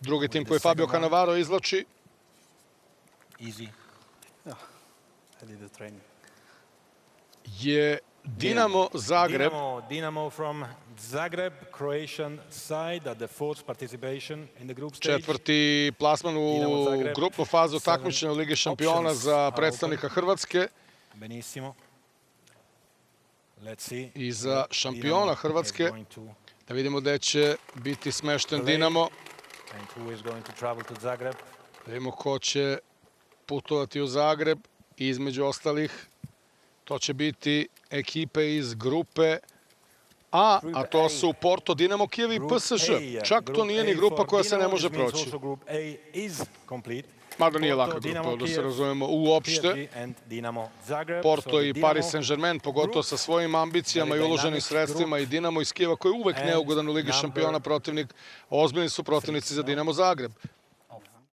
Drugi tim koji Fabio Cannavaro izvlači je Dinamo Zagreb. Dinamo from Zagreb, Croatian side at the fourth participation in the group stage. Četvrti plasman u grupnu fazu takmičenja Lige šampiona za predstavnika Hrvatske Benissimo. Let's see. i za šampiona Hrvatske. Da vidimo gde će biti smešten Dinamo. And who is going to travel to Zagreb? Da vidimo ko će putovati u Zagreb. I između ostalih, to će biti ekipe iz grupe A, a to su Porto, Dinamo Kijev i PSG. Čak to nije ni grupa koja se ne može proći. Mada nije laka grupa, da se razumemo uopšte. Porto i Paris Saint-Germain, pogotovo sa svojim ambicijama i uloženim sredstvima, i Dinamo iz Kijeva koji je uvek neugodan u Ligi šampiona protivnik, ozbiljni su protivnici za Dinamo Zagreb.